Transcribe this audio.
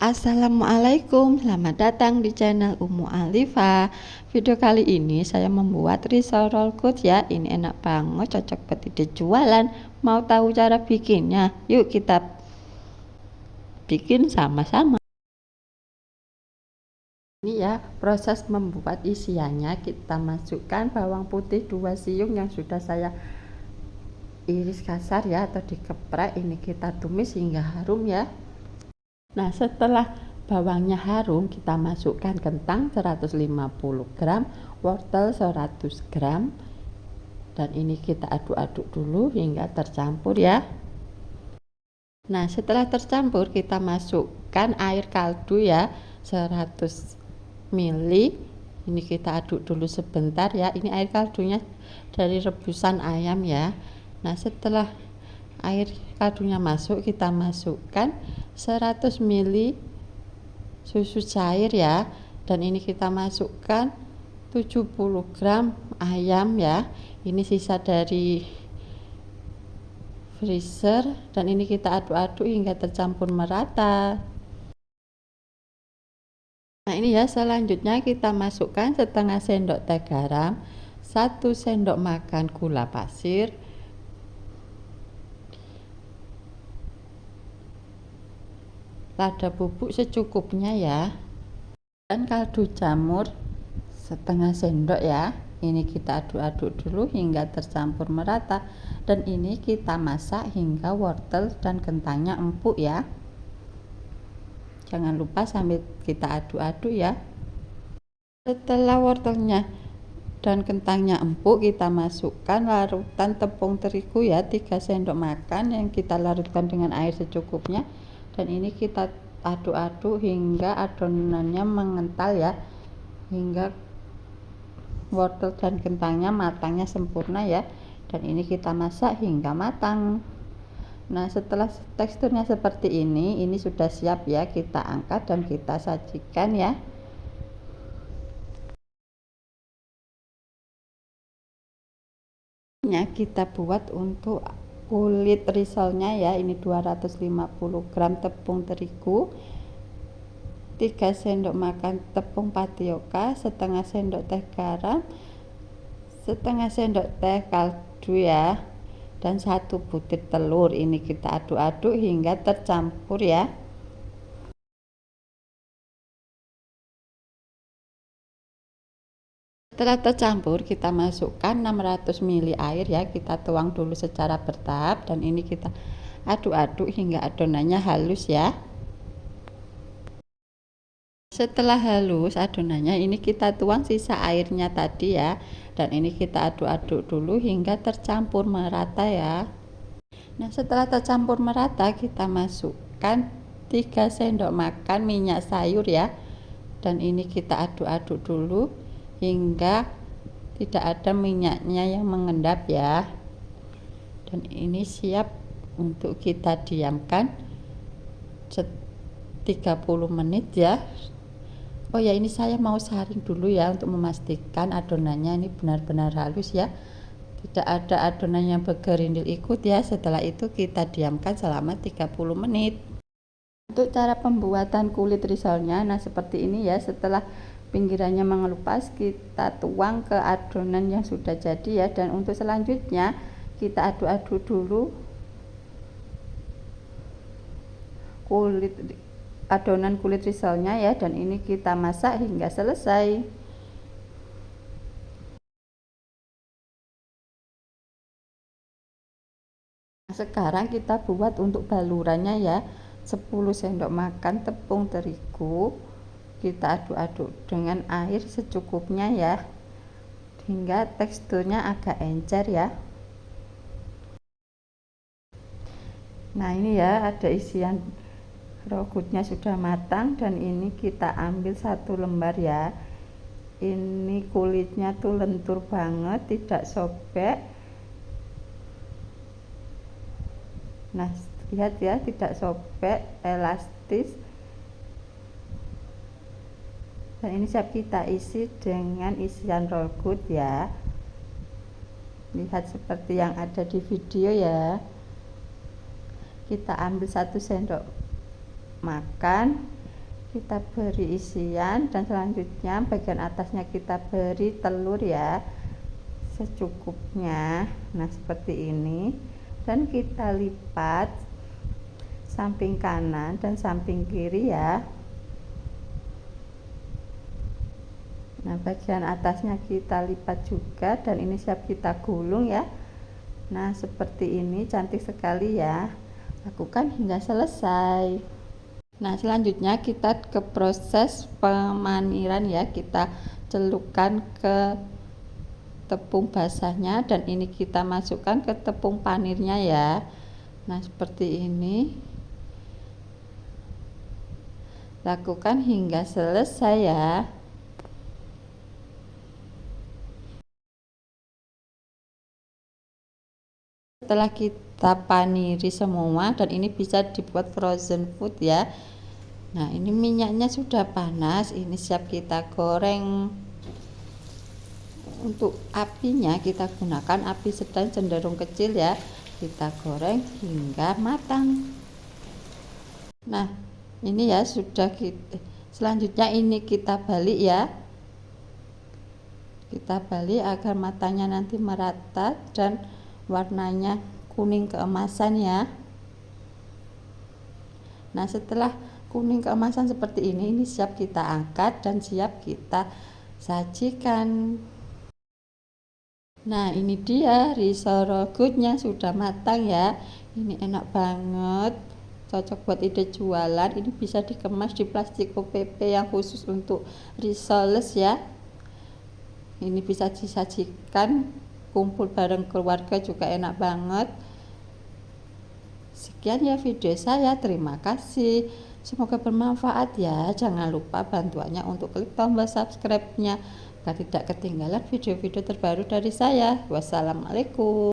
Assalamualaikum, selamat datang di channel Umu Alifa. Video kali ini saya membuat risol roll good ya. Ini enak banget, cocok buat ide jualan. Mau tahu cara bikinnya? Yuk kita bikin sama-sama. Ini ya proses membuat isiannya. Kita masukkan bawang putih 2 siung yang sudah saya iris kasar ya, atau dikeprek. Ini kita tumis hingga harum ya. Nah, setelah bawangnya harum, kita masukkan kentang 150 gram, wortel 100 gram, dan ini kita aduk-aduk dulu hingga tercampur ya. Nah, setelah tercampur kita masukkan air kaldu ya, 100 ml. Ini kita aduk dulu sebentar ya. Ini air kaldunya dari rebusan ayam ya. Nah, setelah air kaldunya masuk, kita masukkan 100 ml susu cair ya, dan ini kita masukkan 70 gram ayam ya. Ini sisa dari freezer, dan ini kita aduk-aduk hingga tercampur merata. Nah, ini ya, selanjutnya kita masukkan setengah sendok teh garam, 1 sendok makan gula pasir, lada bubuk secukupnya ya, dan kaldu jamur setengah sendok ya. Ini kita aduk-aduk dulu hingga tercampur merata, dan ini kita masak hingga wortel dan kentangnya empuk ya. Jangan lupa sambil kita aduk-aduk ya. Setelah wortelnya dan kentangnya empuk, kita masukkan larutan tepung terigu ya, 3 sendok makan yang kita larutkan dengan air secukupnya, dan ini kita aduk-aduk hingga adonannya mengental ya, hingga wortel dan kentangnya matangnya sempurna ya, dan ini kita masak hingga matang. Nah, setelah teksturnya seperti ini sudah siap ya, kita angkat dan kita sajikan ya. Kita buat untuk kulit risolnya ya. Ini 250 gram tepung terigu, 3 sendok makan tepung tapioka, setengah sendok teh garam, setengah sendok teh kaldu ya, dan 1 butir telur. Ini kita aduk-aduk hingga tercampur ya. Setelah tercampur, kita masukkan 600 ml air ya. Kita tuang dulu secara bertahap, dan ini kita aduk-aduk hingga adonannya halus ya. Setelah halus adonannya, ini kita tuang sisa airnya tadi ya, dan ini kita aduk-aduk dulu hingga tercampur merata ya. Nah, setelah tercampur merata, kita masukkan 3 sendok makan minyak sayur ya, dan ini kita aduk-aduk dulu hingga tidak ada minyaknya yang mengendap ya. Dan ini siap untuk kita diamkan 30 menit ya. Oh ya, ini saya mau saring dulu ya, untuk memastikan adonannya ini benar-benar halus ya, tidak ada adonan yang bergerindil ikut ya. Setelah itu kita diamkan selama 30 menit. Untuk cara pembuatan kulit risolnya, nah seperti ini ya. Setelah pinggirannya mengelupas, kita tuang ke adonan yang sudah jadi ya, dan untuk selanjutnya kita aduk-aduk dulu adonan kulit risolnya ya, dan ini kita masak hingga selesai. Sekarang kita buat untuk balurannya ya. 10 sendok makan tepung terigu, kita aduk-aduk dengan air secukupnya ya, hingga teksturnya agak encer ya. Nah, ini ya, ada isian rogutnya sudah matang, dan ini kita ambil 1 lembar ya. Ini kulitnya tuh lentur banget, tidak sobek. Nah, lihat ya, tidak sobek, elastis. Dan ini siap kita isi dengan isian roll good ya. Lihat seperti yang ada di video ya. Kita ambil 1 sendok makan, kita beri isian, dan selanjutnya bagian atasnya kita beri telur ya, secukupnya. Nah seperti ini, dan kita lipat samping kanan dan samping kiri ya. Nah bagian atasnya kita lipat juga, dan ini siap kita gulung ya. Nah seperti ini, cantik sekali ya, lakukan hingga selesai. Nah selanjutnya kita ke proses pemaniran ya, kita celupkan ke tepung basahnya, dan ini kita masukkan ke tepung panirnya ya. Nah seperti ini, lakukan hingga selesai ya. Setelah kita paniri semua, dan ini bisa dibuat frozen food ya. Nah ini minyaknya sudah panas, ini siap kita goreng. Untuk apinya kita gunakan api sedang cenderung kecil ya, kita goreng hingga matang. Nah ini ya sudah. Selanjutnya ini kita balik ya, kita balik agar matangnya nanti merata dan warnanya kuning keemasan ya. Nah setelah kuning keemasan seperti ini siap kita angkat dan siap kita sajikan. Nah ini dia risotto goodnya sudah matang ya, ini enak banget, cocok buat ide jualan. Ini bisa dikemas di plastik OPP yang khusus untuk risotto ya. Ini bisa disajikan kumpul bareng keluarga juga enak banget. Sekian ya video saya, terima kasih, semoga bermanfaat ya. Jangan lupa bantuannya untuk klik tombol subscribe-nya agar tidak ketinggalan video-video terbaru dari saya. Wassalamualaikum.